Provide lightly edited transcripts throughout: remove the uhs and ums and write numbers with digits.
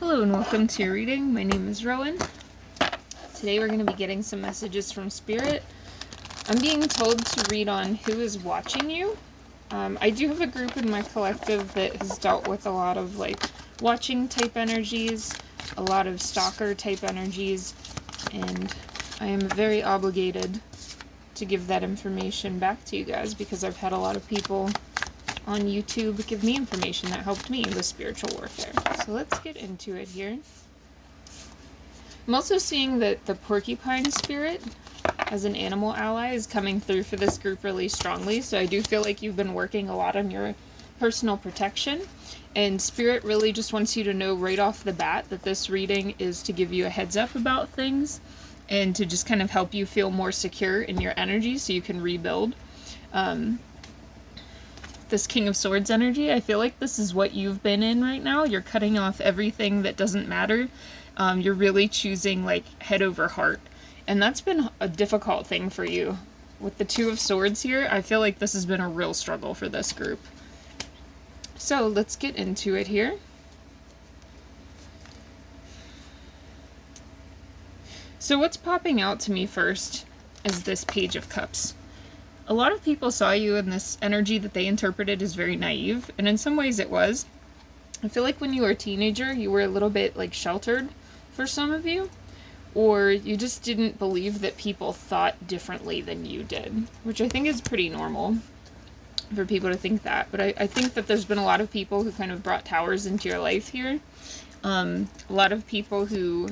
Hello and welcome to your reading. My name is Rowan. Today we're going to be getting some messages from Spirit. I'm being told to read on who is watching you. I do have a group in my collective that has dealt with a lot of watching type energies, a lot of stalker type energies, and I am very obligated to give that information back to you guys because I've had a lot of people on YouTube give me information that helped me with spiritual warfare. So let's get into it here. I'm also seeing that the porcupine spirit as an animal ally is coming through for this group really strongly. So I do feel like you've been working a lot on your personal protection, and Spirit really just wants you to know right off the bat that this reading is to give you a heads up about things and to just kind of help you feel more secure in your energy so you can rebuild. This King of Swords energy, I feel like this is what you've been in right now. You're cutting off everything that doesn't matter. You're really choosing head over heart. And that's been a difficult thing for you. With the Two of Swords here, I feel like this has been a real struggle for this group. So let's get into it here. So what's popping out to me first is this Page of Cups. A lot of people saw you in this energy that they interpreted as very naive, and in some ways it was. I feel like when you were a teenager, you were a little bit sheltered for some of you, or you just didn't believe that people thought differently than you did, which I think is pretty normal for people to think that. But I think that there's been a lot of people who kind of brought towers into your life here. A lot of people who,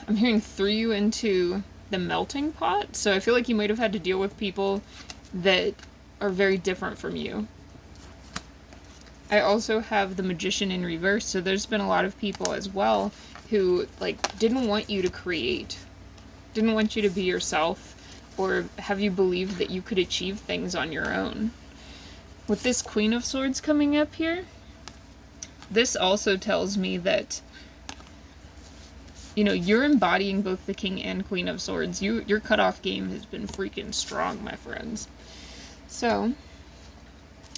I'm hearing, threw you into the melting pot. So I feel like you might have had to deal with people that are very different from you. I also have the Magician in reverse, so there's been a lot of people as well who didn't want you to create, didn't want you to be yourself, or have you believe that you could achieve things on your own. With this Queen of Swords coming up here, this also tells me that you're embodying both the King and Queen of Swords. Your cutoff game has been freaking strong, my friends. So,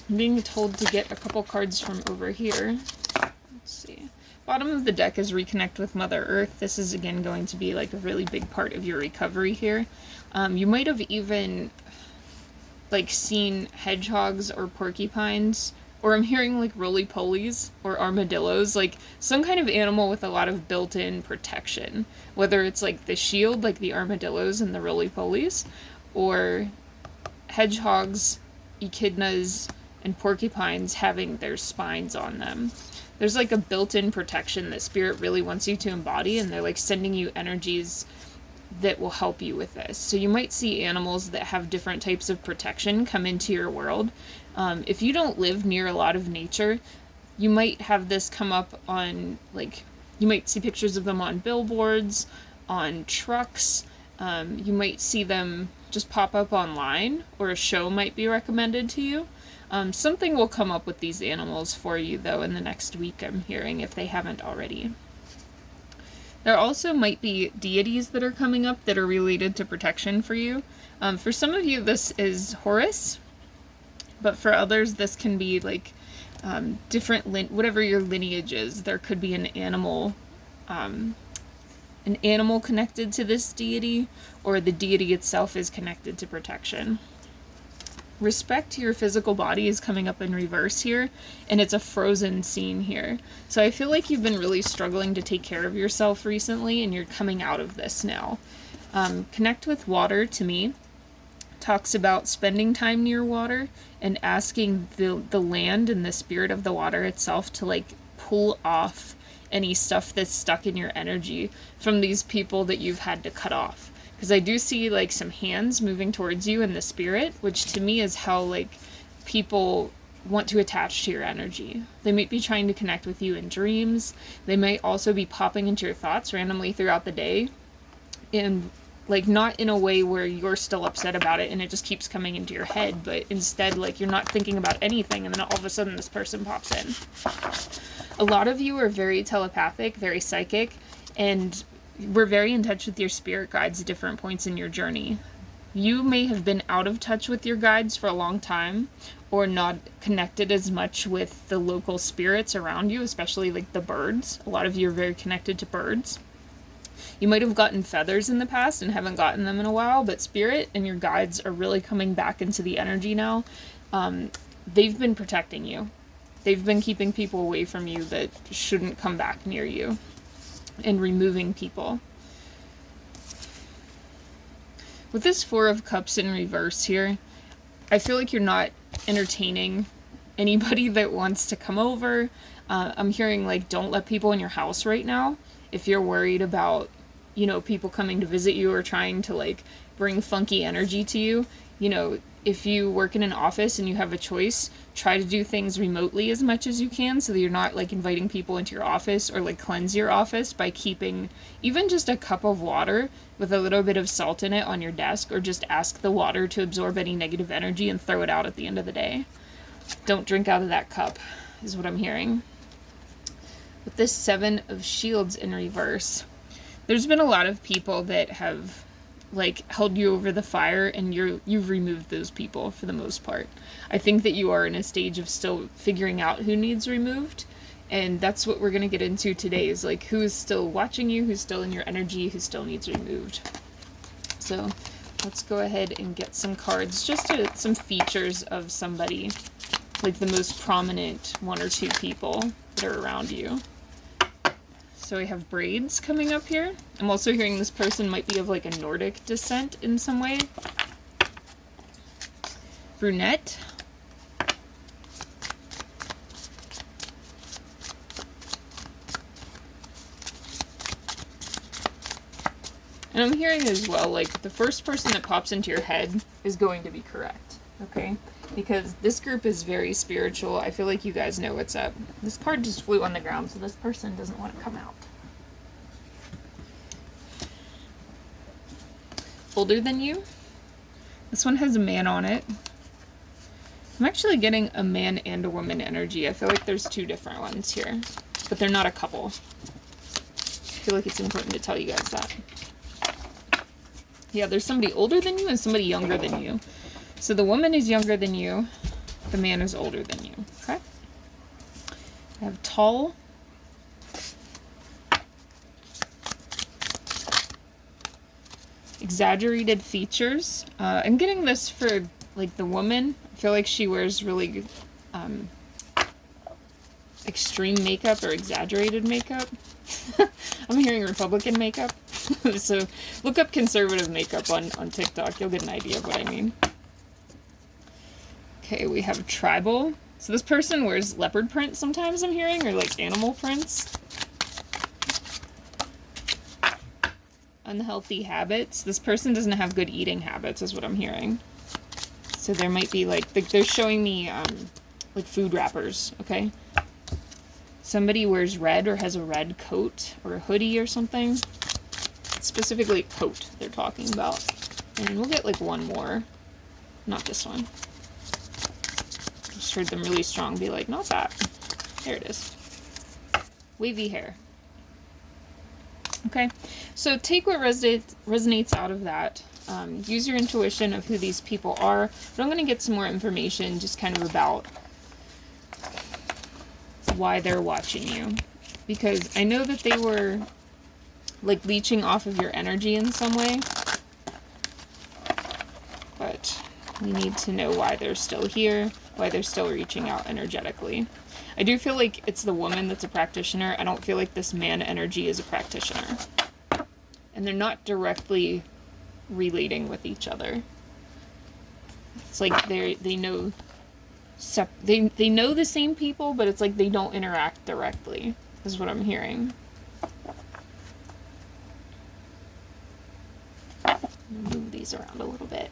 I'm being told to get a couple cards from over here. Let's see. Bottom of the deck is Reconnect with Mother Earth. This is, again, going to be a really big part of your recovery here. You might have even, seen hedgehogs or porcupines, or I'm hearing roly-polies or armadillos, some kind of animal with a lot of built-in protection. Whether it's the shield, the armadillos and the roly-polies, or hedgehogs, echidnas, and porcupines having their spines on them. There's a built-in protection that Spirit really wants you to embody, and they're sending you energies that will help you with this. So you might see animals that have different types of protection come into your world. If you don't live near a lot of nature, you might have this come up on, you might see pictures of them on billboards, on trucks. You might see them just pop up online, or a show might be recommended to you. Something will come up with these animals for you, though, in the next week, I'm hearing, if they haven't already. There also might be deities that are coming up that are related to protection for you. For some of you, this is Horus, but for others, this can be different, whatever your lineage is. There could be an animal connected to this deity, or the deity itself is connected to protection. Respect to your physical body is coming up in reverse here, and it's a frozen scene here. So I feel like you've been really struggling to take care of yourself recently, and you're coming out of this now. Connect with Water, to me, talks about spending time near water and asking the land and the spirit of the water itself to pull off any stuff that's stuck in your energy from these people that you've had to cut off. Because I do see some hands moving towards you in the spirit, which to me is how people want to attach to your energy. They might be trying to connect with you in dreams. They might also be popping into your thoughts randomly throughout the day, and not in a way where you're still upset about it and it just keeps coming into your head, but instead you're not thinking about anything, and then all of a sudden this person pops in. A lot of you are very telepathic, very psychic, and we're very in touch with your spirit guides at different points in your journey. You may have been out of touch with your guides for a long time, or not connected as much with the local spirits around you, especially like the birds. A lot of you are very connected to birds. You might have gotten feathers in the past and haven't gotten them in a while, but spirit and your guides are really coming back into the energy now. They've been protecting you. They've been keeping people away from you that shouldn't come back near you, and removing people. With this Four of Cups in reverse here, I feel like you're not entertaining anybody that wants to come over. I'm hearing like, don't let people in your house right now. If you're worried about, you know, people coming to visit you or trying to like bring funky energy to you, you know, if you work in an office and you have a choice, try to do things remotely as much as you can so that you're not like inviting people into your office, or like cleanse your office by keeping even just a cup of water with a little bit of salt in it on your desk, or just ask the water to absorb any negative energy and throw it out at the end of the day. Don't drink out of that cup, is what I'm hearing. With this Seven of Shields in reverse, there's been a lot of people that have like held you over the fire, and you've removed those people for the most part. I think that you are in a stage of still figuring out who needs removed, and that's what we're going to get into today, is like who is still watching you, who's still in your energy, who still needs removed. So let's go ahead and get some cards, just to some features of somebody, like the most prominent one or two people that are around you. So we have braids coming up here. I'm also hearing this person might be of like a Nordic descent in some way. Brunette. And I'm hearing as well, like, the first person that pops into your head is going to be correct, okay? Because this group is very spiritual. I feel like you guys know what's up. This card just flew on the ground, so this person doesn't want to come out. Older than you. This one has a man on it. I'm actually getting a man and a woman energy. I feel like there's two different ones here, but they're not a couple. I feel like it's important to tell you guys that. Yeah, there's somebody older than you and somebody younger than you. So the woman is younger than you, the man is older than you, okay? I have tall. Exaggerated features. I'm getting this for, like, the woman. I feel like she wears really extreme makeup or exaggerated makeup. I'm hearing Republican makeup. So look up conservative makeup on TikTok. You'll get an idea of what I mean. Okay, we have tribal. So this person wears leopard print sometimes, I'm hearing, or like animal prints. Unhealthy habits. This person doesn't have good eating habits, is what I'm hearing. So there might be like, they're showing me like food wrappers, okay? Somebody wears red or has a red coat or a hoodie or something. Specifically coat they're talking about. And we'll get like one more. Not this one. Just heard them really strong be like, not that. There it is. Wavy hair. Okay, so take what resonates out of that. Use your intuition of who these people are. But I'm going to get some more information just kind of about why they're watching you. Because I know that they were like leeching off of your energy in some way. But we need to know why they're still here, why they're still reaching out energetically. I do feel like it's the woman that's a practitioner. I don't feel like this man energy is a practitioner. And they're not directly relating with each other. It's like they know they know the same people, but it's like they don't interact directly, is what I'm hearing. Move these around a little bit.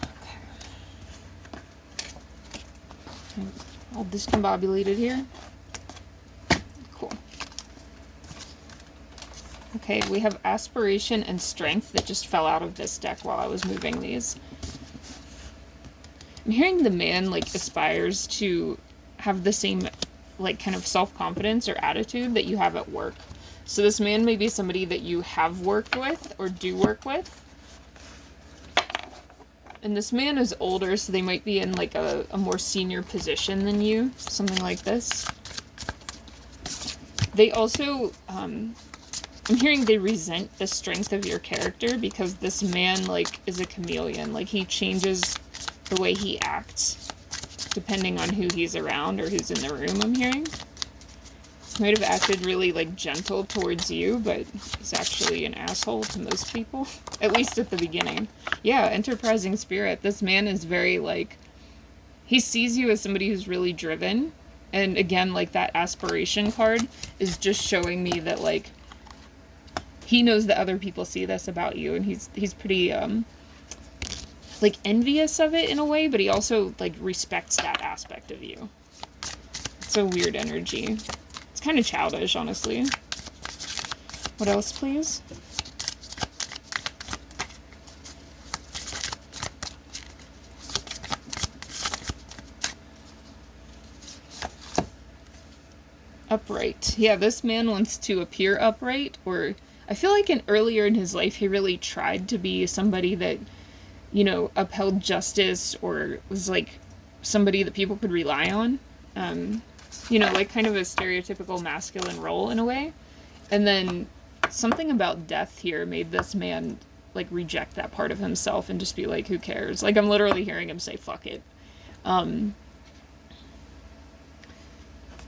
Okay. All discombobulated here. Cool. Okay, we have aspiration and strength that just fell out of this deck while I was moving these. I'm hearing the man, like, aspires to have the same, like, kind of self-confidence or attitude that you have at work. So this man may be somebody that you have worked with or do work with. And this man is older, so they might be in like a more senior position than you. Something like this. They also, I'm hearing they resent the strength of your character because this man, like, is a chameleon. Like, he changes the way he acts depending on who he's around or who's in the room, I'm hearing. He might have acted really, like, gentle towards you, but he's actually an asshole to most people. At least at the beginning. Yeah, enterprising spirit. This man is very, like, he sees you as somebody who's really driven. And again, like, that aspiration card is just showing me that, like, he knows that other people see this about you, and he's pretty, like, envious of it in a way, but he also, like, respects that aspect of you. It's a weird energy. It's kind of childish, honestly. What else, please? Upright. Yeah, this man wants to appear upright, or I feel like earlier in his life he really tried to be somebody that, you know, upheld justice or was like somebody that people could rely on. You know, like kind of a stereotypical masculine role in a way. And then something about death here made this man like reject that part of himself and just be like, who cares? Like, I'm literally hearing him say, fuck it.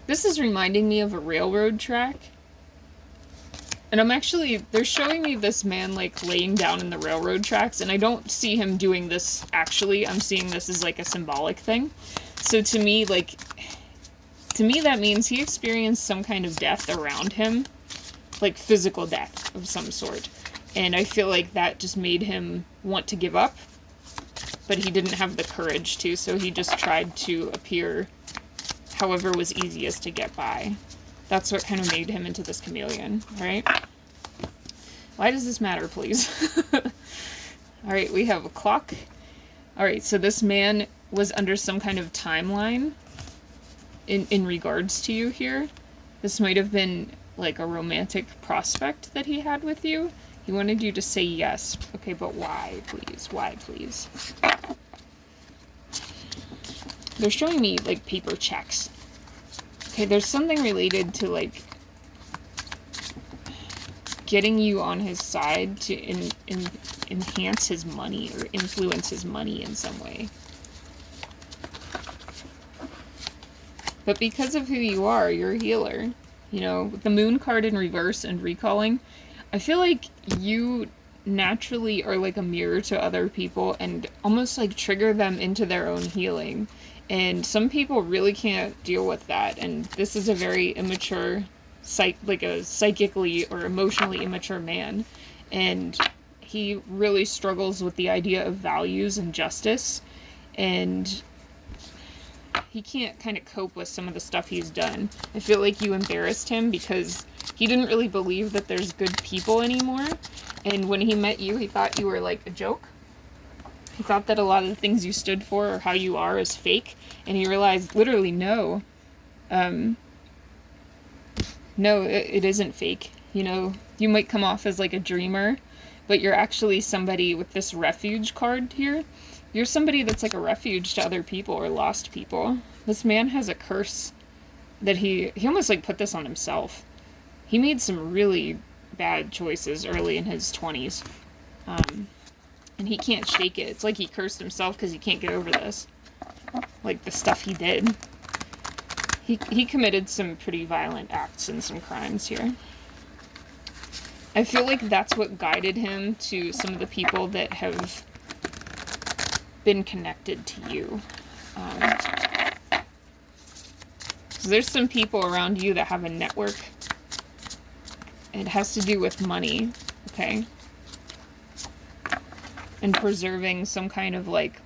This is reminding me of a railroad track. And I'm actually, they're showing me this man, like, laying down in the railroad tracks, and I don't see him doing this actually. I'm seeing this as, like, a symbolic thing. So to me, like, that means he experienced some kind of death around him. Like, physical death of some sort. And I feel like that just made him want to give up. But he didn't have the courage to, so he just tried to appear however was easiest to get by. That's what kind of made him into this chameleon, right? Why does this matter, please? Alright, we have a clock. Alright, so this man was under some kind of timeline in regards to you here. This might have been like a romantic prospect that he had with you. He wanted you to say yes. Okay, but why, please? Why, please? They're showing me, like, paper checks. Okay, there's something related to, like, getting you on his side to enhance his money or influence his money in some way. But because of who you are, you're a healer. You know, with the moon card in reverse and recalling, I feel like you naturally are like a mirror to other people and almost like trigger them into their own healing. And some people really can't deal with that. And this is a very immature, like a psychically or emotionally immature man. And he really struggles with the idea of values and justice. And he can't kind of cope with some of the stuff he's done. I feel like you embarrassed him because he didn't really believe that there's good people anymore. And when he met you, he thought you were like a joke. He thought that a lot of the things you stood for or how you are is fake. And he realized, literally, no. No, it isn't fake. You know, you might come off as like a dreamer, but you're actually somebody with this refuge card here. You're somebody that's like a refuge to other people or lost people. This man has a curse that he almost like put this on himself. He made some really bad choices early in his 20s. And he can't shake it. It's like he cursed himself because he can't get over this. Like the stuff he did. He committed some pretty violent acts and some crimes here. I feel like that's what guided him to some of the people that have been connected to you. So there's some people around you that have a network. It has to do with money, okay? And preserving some kind of like,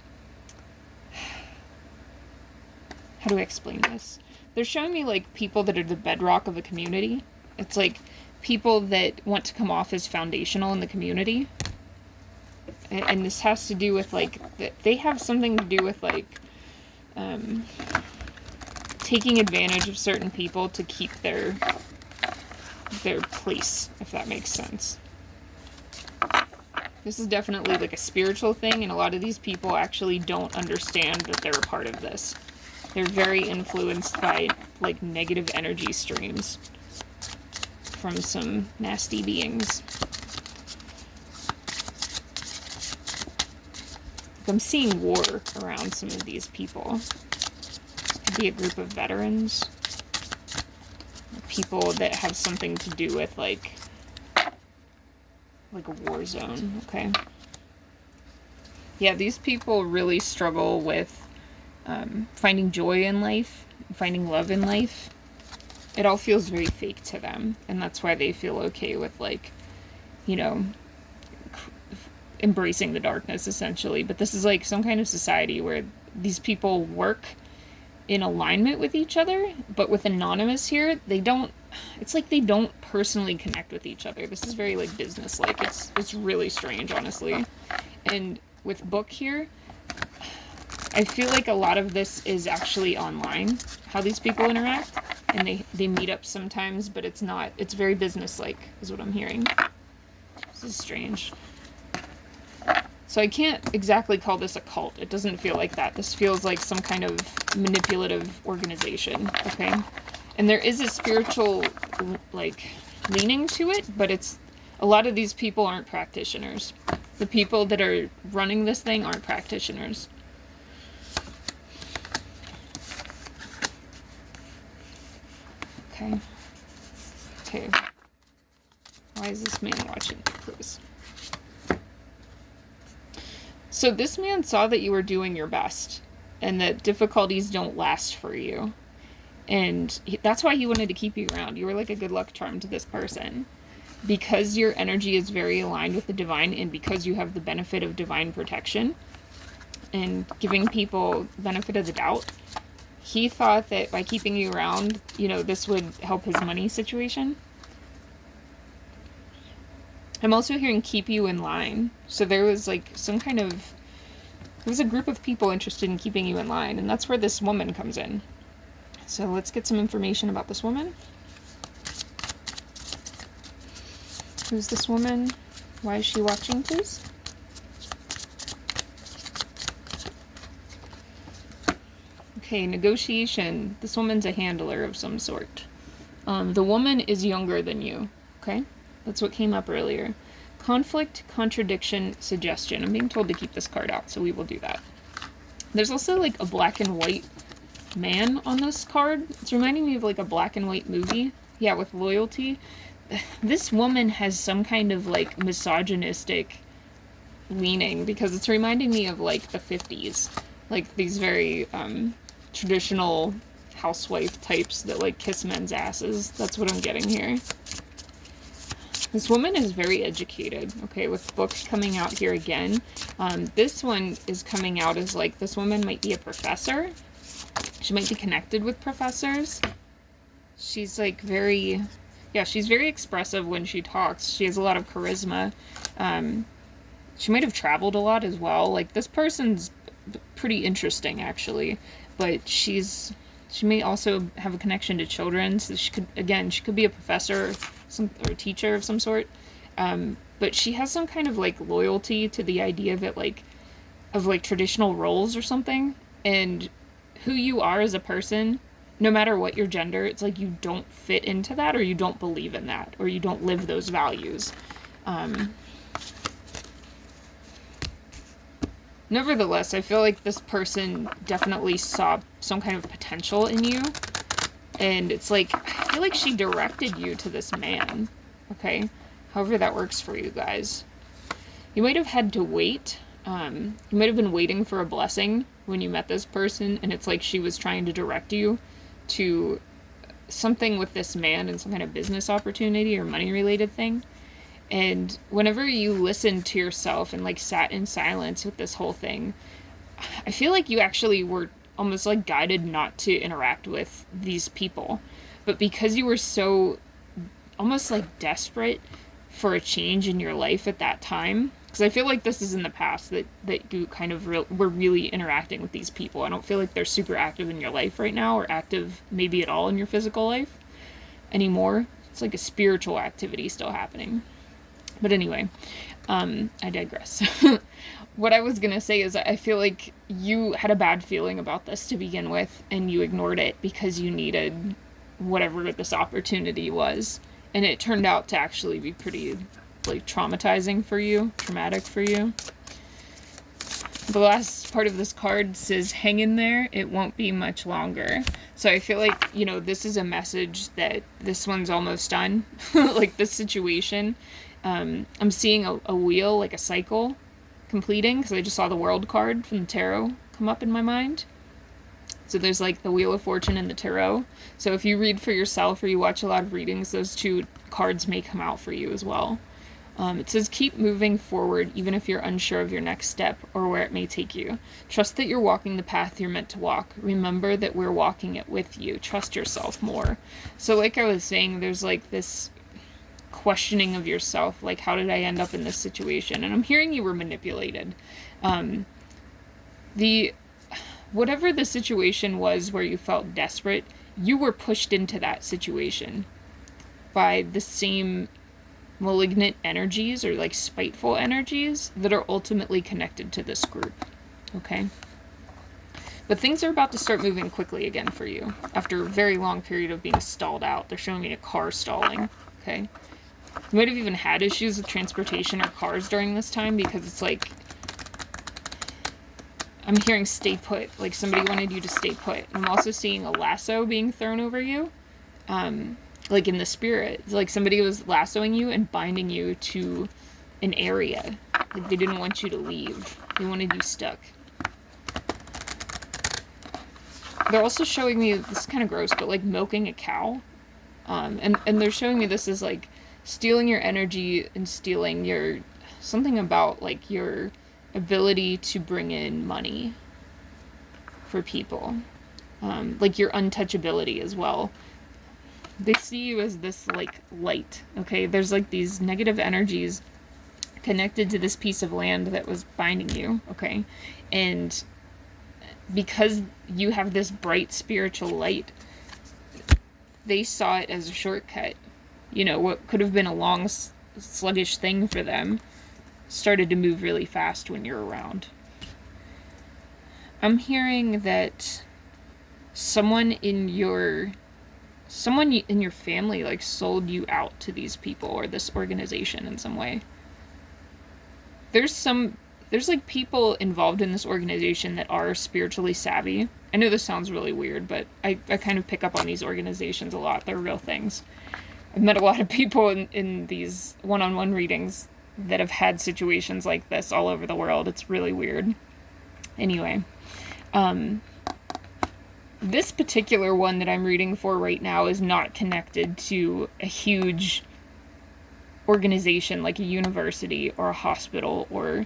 how do I explain this? They're showing me like people that are the bedrock of a community. It's like people that want to come off as foundational in the community. And this has to do with like, they have something to do with like, taking advantage of certain people to keep their place, if that makes sense. This is definitely like a spiritual thing, and a lot of these people actually don't understand that they're a part of this. They're very influenced by like negative energy streams from some nasty beings. I'm seeing war around some of these people. This could be a group of veterans. People that have something to do with like a war zone, okay? Yeah, these people really struggle with finding joy in life, finding love in life. It all feels very fake to them, and that's why they feel okay with, like, you know, embracing the darkness, essentially. But this is like some kind of society where these people work in alignment with each other, but with Anonymous here, they don't, it's like they don't personally connect with each other. This is very like business-like. It's really strange, honestly. And with Book here, I feel like a lot of this is actually online, how these people interact, and they meet up sometimes, but it's not, it's very business-like, is what I'm hearing. This is strange. So I can't exactly call this a cult. It doesn't feel like that. This feels like some kind of manipulative organization, okay? And there is a spiritual, like, leaning to it, but it's, a lot of these people aren't practitioners. The people that are running this thing aren't practitioners. Okay. Okay. Why is this man watching me, please? So this man saw that you were doing your best and that difficulties don't last for you. And that's why he wanted to keep you around. You were like a good luck charm to this person. Because your energy is very aligned with the divine, and because you have the benefit of divine protection and giving people benefit of the doubt, he thought that by keeping you around, you know, this would help his money situation. I'm also hearing keep you in line. So there was like some kind of, there was a group of people interested in keeping you in line, and that's where this woman comes in. So let's get some information about this woman. Who's this woman? Why is she watching, please? Okay, negotiation. This woman's a handler of some sort. The woman is younger than you, okay? That's what came up earlier. Conflict, contradiction, suggestion. I'm being told to keep this card out, so we will do that. There's also like a black and white man on this card. It's reminding me of like a black and white movie. Yeah, with loyalty. This woman has some kind of like misogynistic leaning, because it's reminding me of like the 50s. Like these very traditional housewife types that like kiss men's asses. That's what I'm getting here. This woman is very educated, okay, with books coming out here again. This one is coming out as like, this woman might be a professor. She might be connected with professors. She's like very, yeah, she's very expressive when she talks. She has a lot of charisma. She might have traveled a lot as well. Like, this person's pretty interesting, actually. But she may also have a connection to children. So she could, again, she could be a professor or a teacher of some sort. But she has some kind of, like, loyalty to the idea that, like, of, like, traditional roles or something. And who you are as a person, no matter what your gender, it's like you don't fit into that, or you don't believe in that, or you don't live those values. Nevertheless, I feel like this person definitely saw some kind of potential in you. And it's like, I feel like she directed you to this man. Okay? However that works for you guys. You might have had to wait. You might have been waiting for a blessing when you met this person, and it's like she was trying to direct you to something with this man and some kind of business opportunity or money-related thing. And whenever you listened to yourself and, like, sat in silence with this whole thing, I feel like you actually were almost, like, guided not to interact with these people. But because you were so almost, like, desperate for a change in your life at that time, because I feel like this is in the past that you kind of were really interacting with these people. I don't feel like they're super active in your life right now, or active maybe at all in your physical life anymore. It's like a spiritual activity still happening. But anyway, I digress. What I was gonna say is I feel like you had a bad feeling about this to begin with, and you ignored it because you needed whatever this opportunity was. And it turned out to actually be pretty, like, traumatic for you. The last part of this card says, hang in there, it won't be much longer. So I feel like, you know, this is a message that this one's almost done. Like, this situation. I'm seeing a wheel, like a cycle, completing, because I just saw the World card from the tarot come up in my mind. So there's, like, the Wheel of Fortune and the Tarot. So if you read for yourself or you watch a lot of readings, those two cards may come out for you as well. It says, keep moving forward even if you're unsure of your next step or where it may take you. Trust that you're walking the path you're meant to walk. Remember that we're walking it with you. Trust yourself more. So like I was saying, there's like this questioning of yourself, like, how did I end up in this situation? And I'm hearing you were manipulated. Whatever the situation was where you felt desperate, you were pushed into that situation by the same malignant energies or like spiteful energies that are ultimately connected to this group. Okay? But things are about to start moving quickly again for you after a very long period of being stalled out. They're showing me a car stalling. Okay? You might have even had issues with transportation or cars during this time, because it's like, I'm hearing stay put, like somebody wanted you to stay put. I'm also seeing a lasso being thrown over you, like in the spirit. It's like somebody was lassoing you and binding you to an area. Like they didn't want you to leave. They wanted you stuck. They're also showing me, this is kind of gross, but like milking a cow. And they're showing me this as like stealing your energy and stealing your, something about like your ability to bring in money for people. Like your untouchability as well. They see you as this like light, okay? There's like these negative energies connected to this piece of land that was binding you, okay? And because you have this bright spiritual light, they saw it as a shortcut. You know, what could have been a long, sluggish thing for them started to move really fast when you're around. I'm hearing that someone in your family like sold you out to these people or this organization in some way. There's like people involved in this organization that are spiritually savvy. I know this sounds really weird, but I kind of pick up on these organizations a lot. They're real things. I've met a lot of people in these one-on-one readings that have had situations like this all over the world. It's really weird. Anyway, this particular one that I'm reading for right now is not connected to a huge organization like a university or a hospital or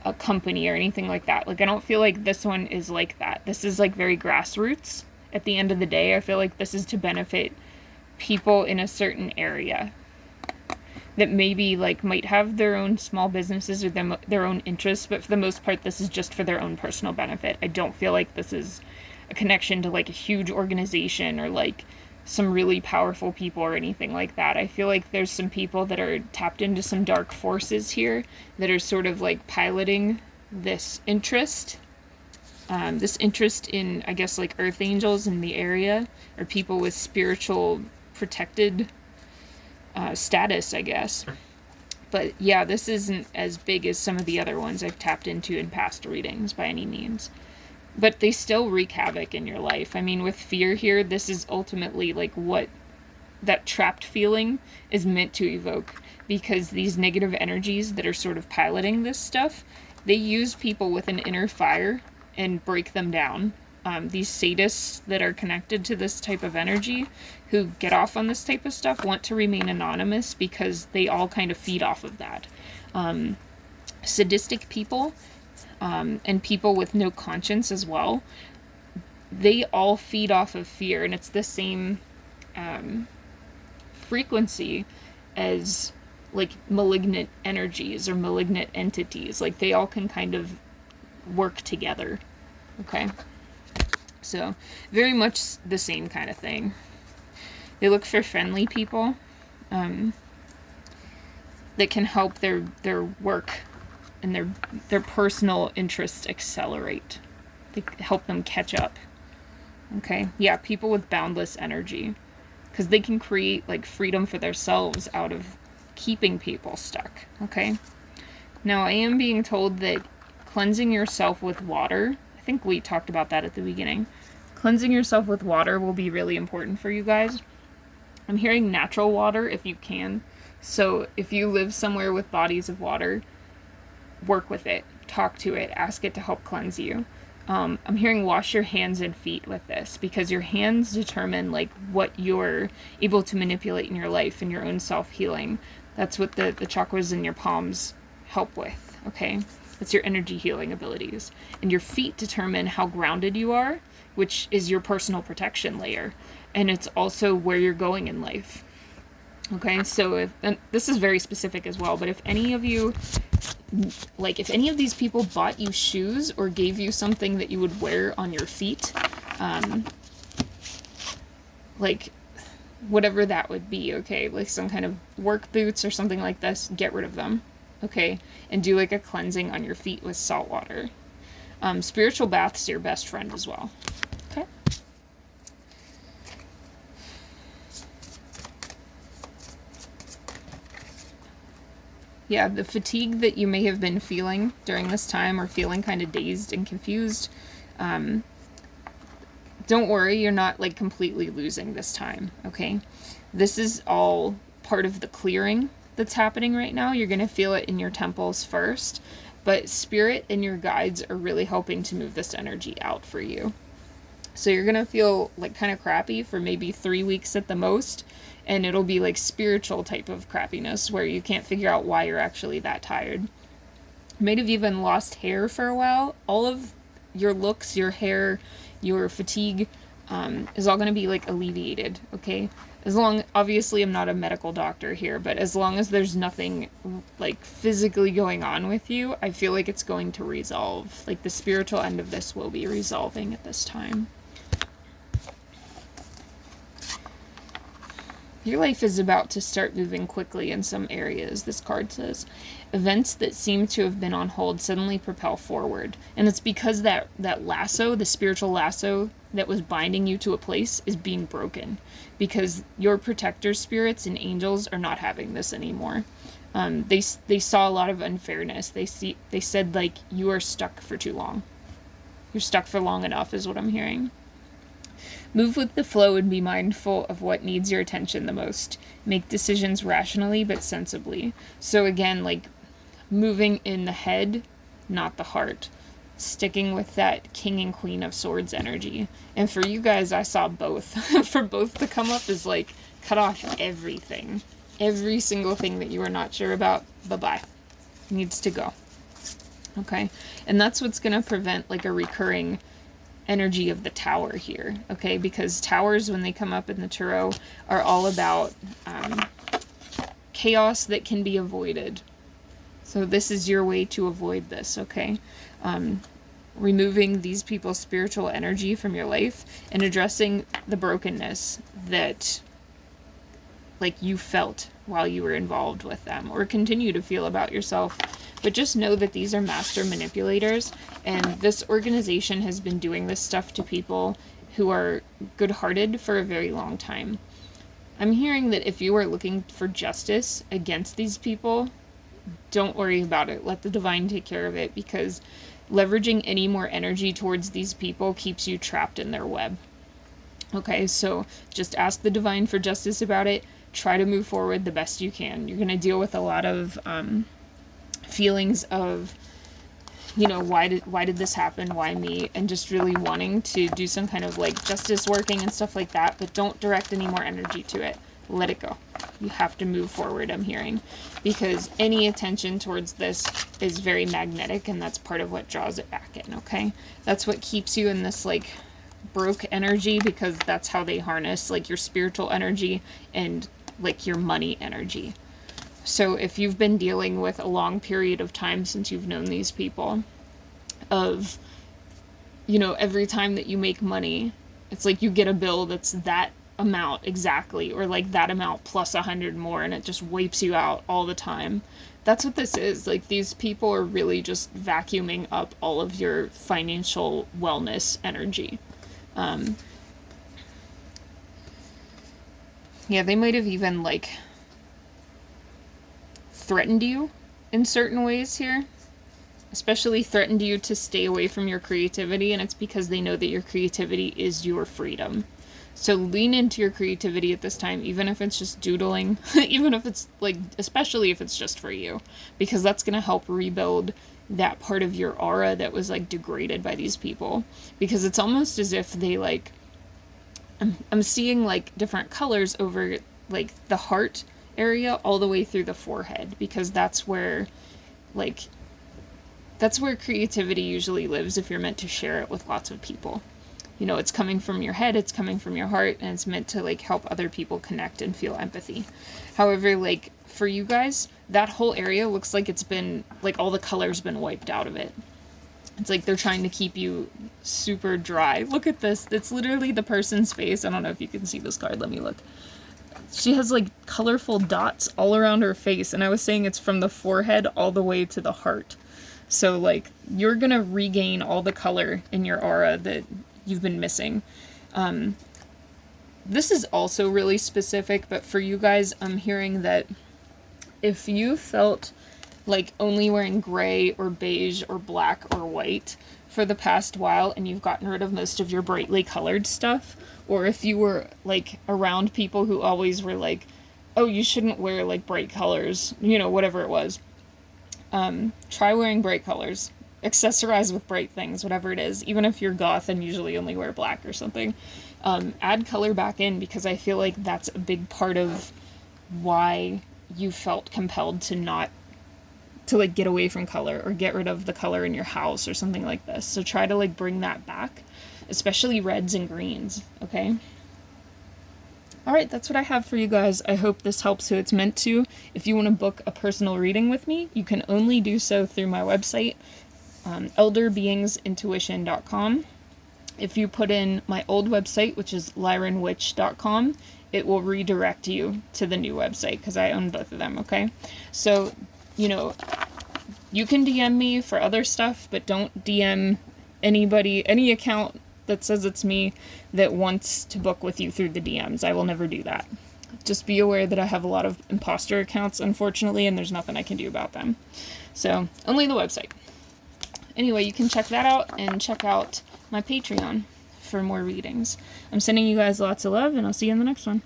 a company or anything like that. Like, I don't feel like this one is like that. This is like very grassroots. At the end of the day, I feel like this is to benefit people in a certain area that maybe like might have their own small businesses or their own interests, but for the most part this is just for their own personal benefit. I don't feel like this is a connection to like a huge organization or like some really powerful people or anything like that. I feel like there's some people that are tapped into some dark forces here that are sort of like piloting this interest in, I guess, like earth angels in the area, or people with spiritual protected status, I guess. But yeah, this isn't as big as some of the other ones I've tapped into in past readings by any means. But they still wreak havoc in your life. I mean, with fear here, this is ultimately like what that trapped feeling is meant to evoke. Because these negative energies that are sort of piloting this stuff, they use people with an inner fire and break them down. These sadists that are connected to this type of energy, who get off on this type of stuff, want to remain anonymous because they all kind of feed off of that. Sadistic people, and people with no conscience as well, they all feed off of fear, and it's the same frequency as like malignant energies or malignant entities. Like, they all can kind of work together. Okay? So, very much the same kind of thing. They look for friendly people. that can help their work and their personal interests accelerate. They help them catch up. Okay? Yeah, people with boundless energy. Because they can create, like, freedom for themselves out of keeping people stuck. Okay? Now, I am being told that cleansing yourself with water, I think we talked about that at the beginning. Cleansing yourself with water will be really important for you guys. I'm hearing natural water if you can. So if you live somewhere with bodies of water, work with it, talk to it, ask it to help cleanse you. I'm hearing wash your hands and feet with this, because your hands determine, like, what you're able to manipulate in your life and your own self-healing. That's what the chakras in your palms help with, okay? That's your energy healing abilities. And your feet determine how grounded you are, which is your personal protection layer. And it's also where you're going in life. Okay, so and this is very specific as well, but if any of you, like, if any of these people bought you shoes or gave you something that you would wear on your feet, like, whatever that would be, okay, like some kind of work boots or something like this, get rid of them, okay, and do, like, a cleansing on your feet with salt water. Spiritual baths are your best friend as well, okay? Yeah, the fatigue that you may have been feeling during this time, or feeling kind of dazed and confused, don't worry, you're not, like, completely losing this time, okay? This is all part of the clearing that's happening right now. You're going to feel it in your temples first, but Spirit and your guides are really helping to move this energy out for you. So you're going to feel, like, kind of crappy for maybe 3 weeks at the most, and it'll be, like, spiritual type of crappiness where you can't figure out why you're actually that tired. You might have even lost hair for a while. All of your looks, your hair, your fatigue is all going to be, like, alleviated, okay? As long, obviously I'm not a medical doctor here, but as long as there's nothing, like, physically going on with you, I feel like it's going to resolve. Like, the spiritual end of this will be resolving at this time. Your life is about to start moving quickly in some areas, this card says. Events that seem to have been on hold suddenly propel forward. And it's because that lasso, the spiritual lasso that was binding you to a place, is being broken. Because your protector spirits and angels are not having this anymore. They saw a lot of unfairness. They said, like, you are stuck for too long. You're stuck for long enough is what I'm hearing. Move with the flow and be mindful of what needs your attention the most. Make decisions rationally but sensibly. So again, like, moving in the head, not the heart. Sticking with that King and Queen of Swords energy. And for you guys, I saw both. For both to come up is, like, cut off everything. Every single thing that you are not sure about, bye-bye. Needs to go. Okay? And that's what's going to prevent, like, a recurring energy of the tower here, okay? Because towers, when they come up in the tarot, are all about chaos that can be avoided. So this is your way to avoid this, okay? Removing these people's spiritual energy from your life and addressing the brokenness that, like, you felt while you were involved with them, or continue to feel about yourself. But just know that these are master manipulators, and this organization has been doing this stuff to people who are good-hearted for a very long time. I'm hearing that if you are looking for justice against these people, don't worry about it. Let the divine take care of it, because leveraging any more energy towards these people keeps you trapped in their web. Okay, so just ask the divine for justice about it. Try to move forward the best you can. You're going to deal with a lot of feelings of, you know, why did this happen? Why me? And just really wanting to do some kind of, like, justice working and stuff like that, but don't direct any more energy to it. Let it go. You have to move forward, I'm hearing, because any attention towards this is very magnetic, and that's part of what draws it back in, okay? That's what keeps you in this, like, broke energy, because that's how they harness, like, your spiritual energy and, like, your money energy. So if you've been dealing with a long period of time since you've known these people, of, you know, every time that you make money, it's like you get a bill that's that amount exactly, or like that amount plus 100 more, and it just wipes you out all the time. That's what this is. Like, these people are really just vacuuming up all of your financial wellness energy. Yeah, they might have even, like, threatened you in certain ways here. Especially threatened you to stay away from your creativity, and it's because they know that your creativity is your freedom. So lean into your creativity at this time, even if it's just doodling, even if it's, like, especially if it's just for you, because that's going to help rebuild that part of your aura that was, like, degraded by these people. Because it's almost as if they, like, I'm seeing, like, different colors over, like, the heart area all the way through the forehead, because that's where, like, that's where creativity usually lives if you're meant to share it with lots of people. You know, it's coming from your head, it's coming from your heart, and it's meant to, like, help other people connect and feel empathy. However, like, for you guys, that whole area looks like it's been, like, all the color's been wiped out of it. It's like they're trying to keep you super dry. Look at this. It's literally the person's face. I don't know if you can see this card. Let me look. She has, like, colorful dots all around her face, and I was saying it's from the forehead all the way to the heart. So, like, you're gonna regain all the color in your aura that you've been missing. This is also really specific, but for you guys, I'm hearing that if you felt like only wearing gray or beige or black or white for the past while, and you've gotten rid of most of your brightly colored stuff, or if you were, like, around people who always were like, oh, you shouldn't wear, like, bright colors, you know, whatever it was, try wearing bright colors. Accessorize with bright things, whatever it is. Even if you're goth and usually only wear black or something. Add color back in, because I feel like that's a big part of why you felt compelled to like, get away from color or get rid of the color in your house or something like this. So try to, like, bring that back, especially reds and greens, okay? Alright, that's what I have for you guys. I hope this helps who it's meant to. If you want to book a personal reading with me, you can only do so through my website, Elderbeingsintuition.com. If you put in my old website, which is Lyranwitch.com, it will redirect you to the new website, because I own both of them, okay? So, you know, you can DM me for other stuff, but don't DM anybody, any account that says it's me that wants to book with you through the DMs. I will never do that. Just be aware that I have a lot of imposter accounts, unfortunately, and there's nothing I can do about them. So, only the website. Anyway, you can check that out, and check out my Patreon for more readings. I'm sending you guys lots of love, and I'll see you in the next one.